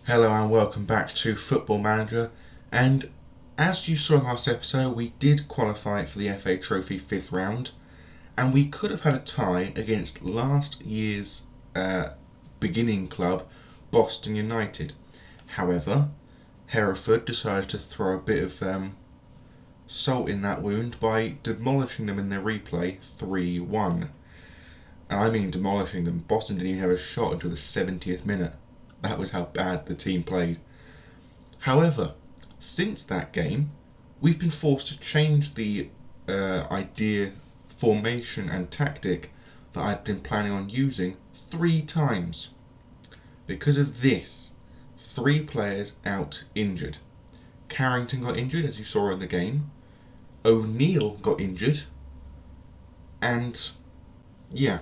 Hello and welcome back to Football Manager. And as you saw in last episode, we did qualify for the FA Trophy 5th round, and we could have had a tie against last year's beginning club, Boston United. However, Hereford decided to throw a bit of salt in that wound by demolishing them in their replay 3-1. And I mean demolishing them. Boston didn't even have a shot until the 70th minute. That was how bad the team played. However, since that game, we've been forced to change the idea, formation and tactic that I'd been planning on using 3 times. Because of this, 3 players out injured. Carrington got injured, as you saw in the game. O'Neill got injured. And, yeah.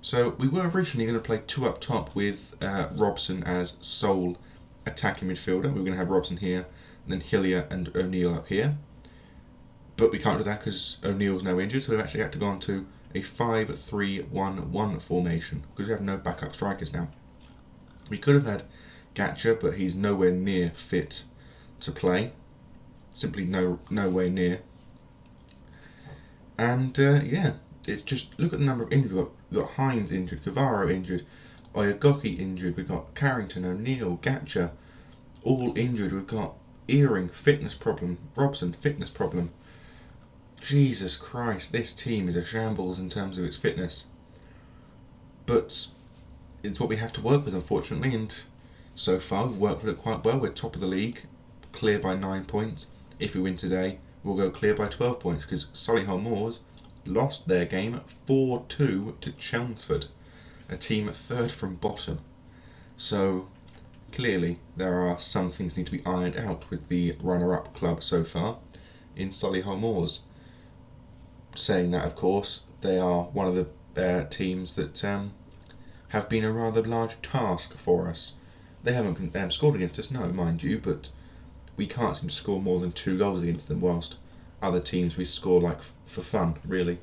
So we were originally going to play 2 up top with Robson as sole attacking midfielder. We were going to have Robson here, and then Hillier and O'Neill up here. But we can't do that because O'Neill's now injured, so we've actually had to go on to a 5-3-1-1 formation because we have no backup strikers now. We could have had Gatcher, but he's nowhere near fit to play. Simply nowhere near. And it's just, look at the number of injured. We've got Hines injured, Cavaro injured, Oyagoki injured, we've got Carrington, O'Neill, Gatcher, all injured. We've got Earring, fitness problem, Robson, fitness problem. Jesus Christ, this team is a shambles in terms of its fitness. But it's what we have to work with, unfortunately, and so far we've worked with it quite well. We're top of the league, clear by 9 points. If we win today, we'll go clear by 12 points because Solihull Moors lost their game 4-2 to Chelmsford, a team 3rd from bottom. So clearly there are some things that need to be ironed out with the runner-up club so far in Solihull Moors. Saying that, of course, they are one of the teams that have been a rather large task for us. They haven't scored against us, no, mind you, but we can't seem to score more than 2 goals against them, whilst other teams we score like for fun, really.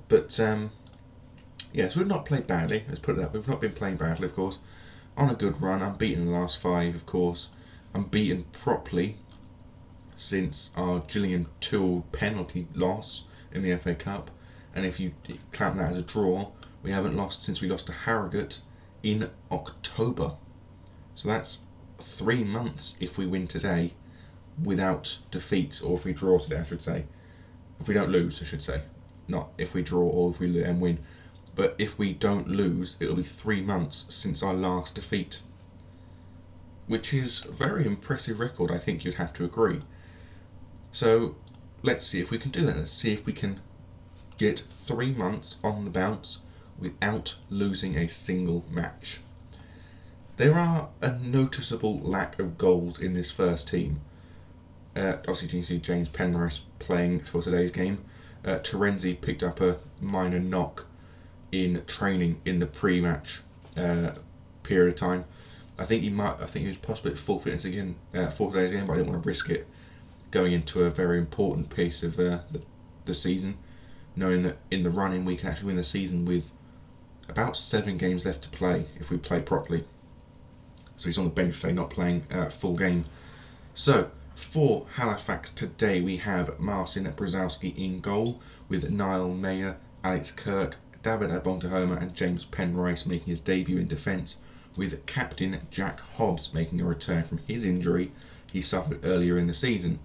But so we've not played badly. Let's put it that way. We've not been playing badly, of course. On a good run, unbeaten in the last 5, of course. Unbeaten properly since our Gillian Toole penalty loss in the FA Cup, and if you count that as a draw, we haven't lost since we lost to Harrogate in October. So that's 3 months if we win today without defeat, or if we draw today, I should say. If we don't lose, I should say. Not if we draw or if we win. But if we don't lose, it'll be 3 months since our last defeat. Which is a very impressive record, I think you'd have to agree. So let's see if we can do that. Let's see if we can get 3 months on the bounce without losing a single match. There are a noticeable lack of goals in this first team. Obviously, you can see James Penrice playing for today's game. Terenzi picked up a minor knock in training in the pre-match period of time. I think he was possibly at full fitness again for today's game, but I didn't want to risk it going into a very important piece of the season, knowing that in the run-in we can actually win the season with about 7 games left to play if we play properly. So he's on the bench today, not playing full game. So for Halifax today, we have Marcin Brzezowski in goal, with Niall Mayer, Alex Kirk, David Abontahoma and James Penrice making his debut in defence, with captain Jack Hobbs making a return from his injury he suffered earlier in the season.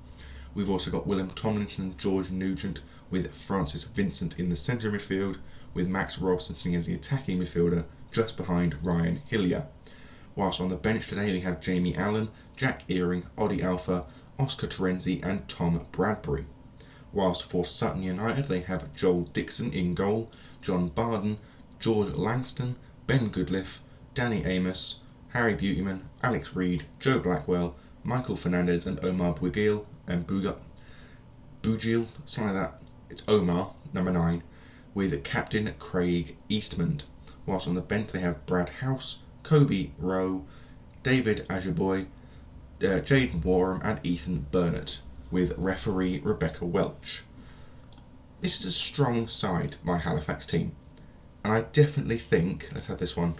We've also got William Tomlinson and George Nugent, with Francis Vincent in the centre midfield, with Max Robson sitting as the attacking midfielder just behind Ryan Hillier. Whilst on the bench today we have Jamie Allen, Jack Earring, Oddie Alpha, Oscar Terenzi and Tom Bradbury. Whilst for Sutton United they have Joel Dixon in goal, John Barden, George Langston, Ben Goodliff, Danny Amos, Harry Beautyman, Alex Reid, Joe Blackwell, Michael Fernandez and Omar Bugil, something like that. It's Omar, number 9, with captain Craig Eastman. Whilst on the bench they have Brad House, Kobe Rowe, David Ajiboy, Jaden Warham and Ethan Burnett, with referee Rebecca Welch. This is a strong side, my Halifax team, and I definitely think, let's have this one,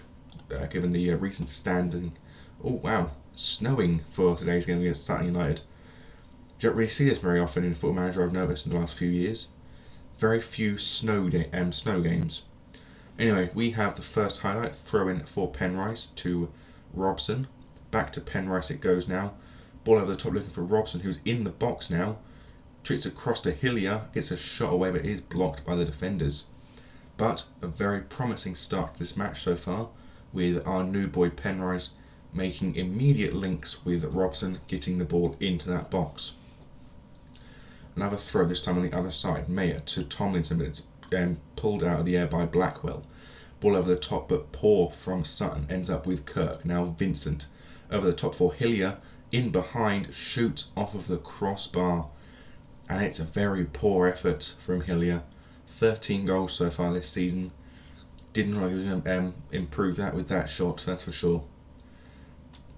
given the recent standing Oh wow, snowing for today's game against Sutton United. You don't really see this very often in Football Manager, I've noticed in the last few years. Very few snow games. Anyway, we have the first highlight, throw in for Penrice to Robson. Back to Penrice it goes now. Ball over the top looking for Robson, who's in the box now. Tricks across to Hillier, gets a shot away but is blocked by the defenders. But a very promising start to this match so far, with our new boy Penrice making immediate links with Robson, getting the ball into that box. Another throw, this time on the other side. Mayer to Tomlinson, but it's pulled out of the air by Blackwell. Ball over the top, but poor from Sutton. Ends up with Kirk. Now Vincent. Over the top for Hillier. In behind, shoot off of the crossbar. And it's a very poor effort from Hillier. 13 goals so far this season. Didn't really improve that with that shot, that's for sure.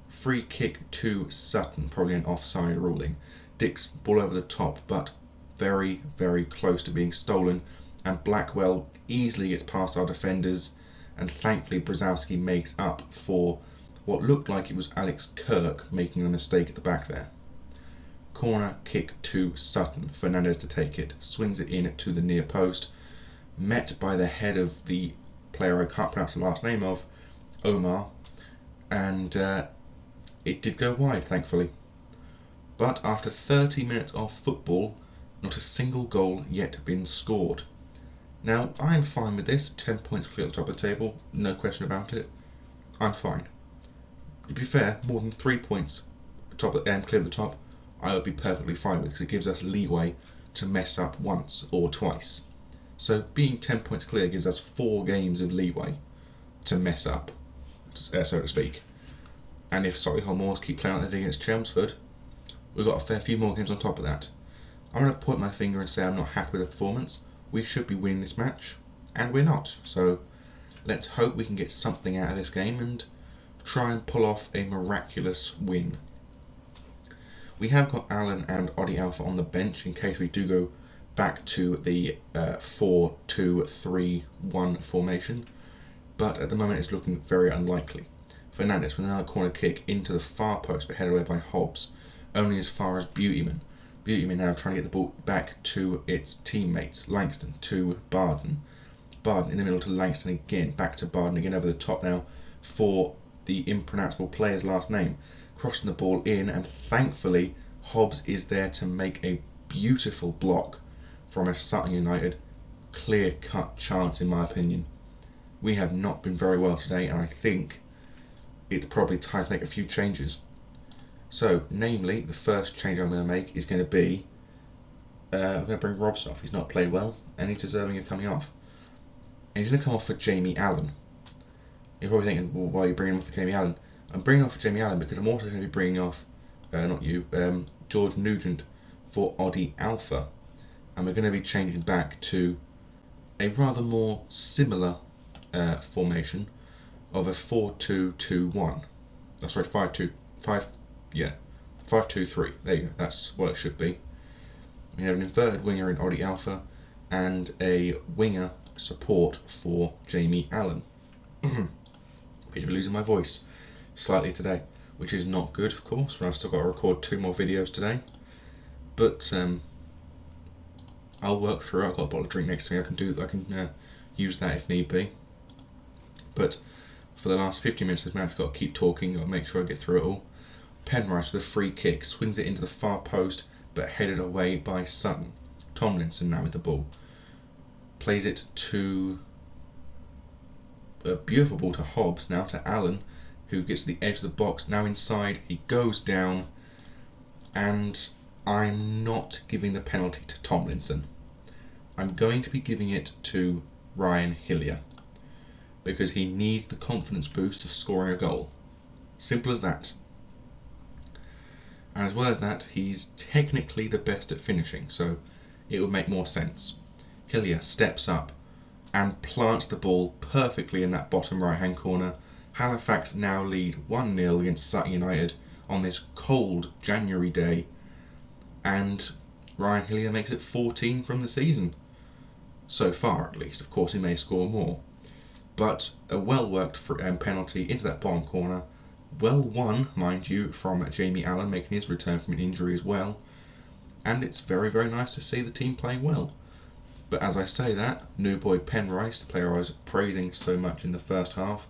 Free kick to Sutton, probably an offside ruling. Dix, ball over the top, but very, very close to being stolen. And Blackwell easily gets past our defenders. And thankfully, Brzezowski makes up for what looked like it was Alex Kirk making a mistake at the back there. Corner kick to Sutton. Fernandez to take it. Swings it in to the near post. Met by the head of the player I can't pronounce the last name of, Omar. And it did go wide, thankfully. But after 30 minutes of football, not a single goal yet been scored. Now, I'm fine with this. 10 points clear at the top of the table. No question about it. I'm fine. To be fair, more than 3 points clear at the top, I would be perfectly fine with, because it gives us leeway to mess up once or twice. So being 10 points clear gives us 4 games of leeway to mess up, so to speak. And if Solihull Moors keep playing like they did against Chelmsford, we've got a fair few more games on top of that. I'm going to point my finger and say I'm not happy with the performance. We should be winning this match, and we're not. So let's hope we can get something out of this game and try and pull off a miraculous win. We have got Allen and Oddie Alpha on the bench in case we do go back to the 4-2-3-1 formation, but at the moment it's looking very unlikely. Fernandez with another corner kick into the far post, but headed away by Hobbs, only as far as Beautyman. Beautyman now trying to get the ball back to its teammates. Langston to Barden. Barden in the middle to Langston again, back to Barden again over the top now for the impronounceable player's last name. Crossing the ball in, and thankfully Hobbs is there to make a beautiful block from a Sutton United clear-cut chance, in my opinion. We have not been very well today, and I think it's probably time to make a few changes. So, namely, the first change I'm going to make is going to be I'm going to bring Robson off. He's not played well, and he's deserving of coming off. And he's going to come off for Jamie Allen. You're probably thinking, well, why are you bringing him off for Jamie Allen? I'm bringing off for Jamie Allen because I'm also going to be bringing off, George Nugent for Oddie Alpha. And we're going to be changing back to a rather more similar formation of a 4-2-2-1. Oh, sorry, 5-2-3. There you go, that's what it should be. We have an inverted winger in Oddie Alpha and a winger support for Jamie Allen. Bit of losing my voice slightly today, which is not good, of course, when I've still got to record 2 more videos today. But I'll work through it. I've got a bottle of drink next to me. I can use that if need be. But for the last 50 minutes of this match, I've got to keep talking. I've got to make sure I get through it all. Penrice with a free kick, swings it into the far post, but headed away by Sutton. Tomlinson now with the ball. Plays it to a beautiful ball to Hobbs, now to Allen, who gets to the edge of the box, now inside, he goes down, and I'm not giving the penalty to Tomlinson. I'm going to be giving it to Ryan Hillier, because he needs the confidence boost of scoring a goal. Simple as that. And as well as that, he's technically the best at finishing, so it would make more sense. Hillier steps up and plants the ball perfectly in that bottom right-hand corner. Halifax now lead 1-0 against Sutton United on this cold January day, and Ryan Hillier makes it 14 from the season. So far, at least. Of course, he may score more. But a well-worked penalty into that bottom corner, Well won, mind you, from Jamie Allen, making his return from an injury as well. And it's very, very nice to see the team playing well. But as I say that, new boy Penrice, the player I was praising so much in the first half,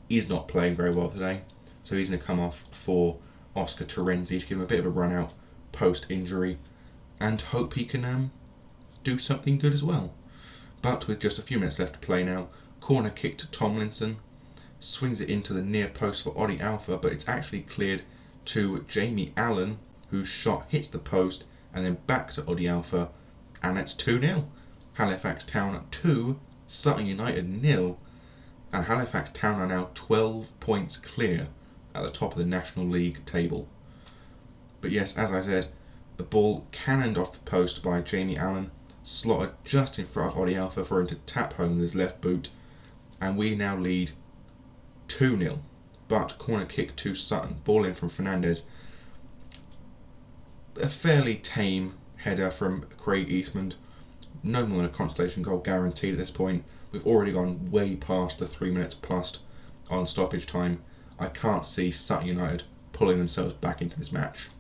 he's not playing very well today. So he's going to come off for Oscar Terenzi to give him a bit of a run out post-injury and hope he can do something good as well. But with just a few minutes left to play now, corner kick to Tomlinson, swings it into the near post for Oddie Alpha, but it's actually cleared to Jamie Allen, whose shot hits the post and then back to Oddie Alpha, and it's 2-0. Halifax Town 2, Sutton United 0, and Halifax Town are now 12 points clear at the top of the National League table. But yes, as I said, the ball cannoned off the post by Jamie Allen, slotted just in front of Oddie Alpha for him to tap home with his left boot, and we now lead 2-0. But corner kick to Sutton, ball in from Fernandez. A fairly tame header from Craig Eastman. No more than a consolation goal guaranteed at this point. We've already gone way past the 3 minutes plus on stoppage time. I can't see Sutton United pulling themselves back into this match.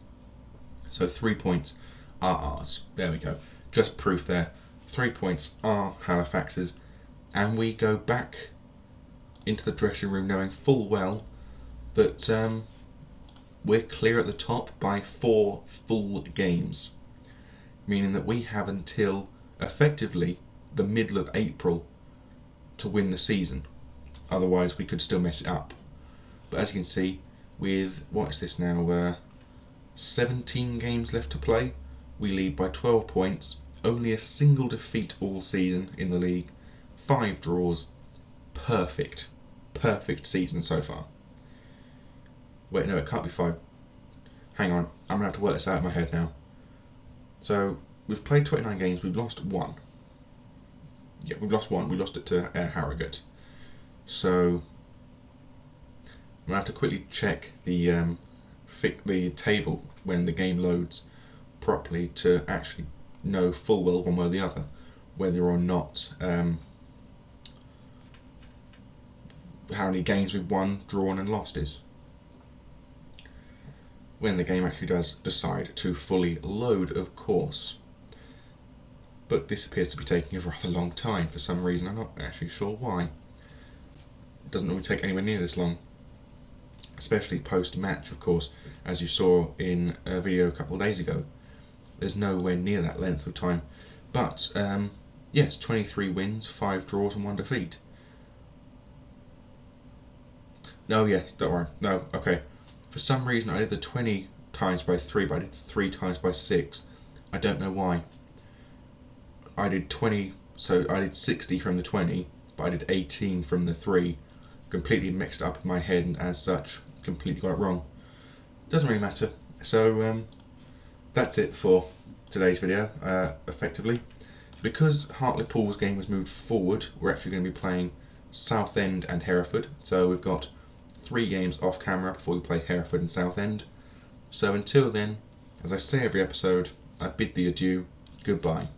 So 3 points are ours. There we go. Just proof there. 3 points are Halifax's. And we go back into the dressing room knowing full well that we're clear at the top by 4 full games. Meaning that we have until effectively the middle of April to win the season. Otherwise we could still mess it up. But as you can see, with, what is this now, 17 games left to play, we lead by 12 points, only a single defeat all season in the league, 5 draws, perfect season so far. Wait, no, it can't be 5. Hang on, I'm going to have to work this out in my head now. So, we've played 29 games, we've lost 1. Yeah, we've lost 1, we lost it to Harrogate. So, I'm going to have to quickly check the table when the game loads properly to actually know full well one way or the other whether or not how many games we've won, drawn and lost is. When the game actually does decide to fully load, of course. But this appears to be taking a rather long time for some reason. I'm not actually sure why. It doesn't normally take anywhere near this long. Especially post-match, of course, as you saw in a video a couple of days ago. There's nowhere near that length of time. But, yes, 23 wins, 5 draws and 1 defeat. No, yes, don't worry. No, okay. For some reason I did the 20 times by 3, but I did the 3 times by 6. I don't know why. I did 20, so I did 60 from the 20, but I did 18 from the 3. Completely mixed up in my head and as such completely got it wrong. Doesn't really matter. So that's it for today's video, effectively. Because Hartlepool's game was moved forward, we're actually going to be playing Southend and Hereford. So we've got 3 games off camera before we play Hereford and Southend. So until then, as I say every episode, I bid thee adieu, goodbye.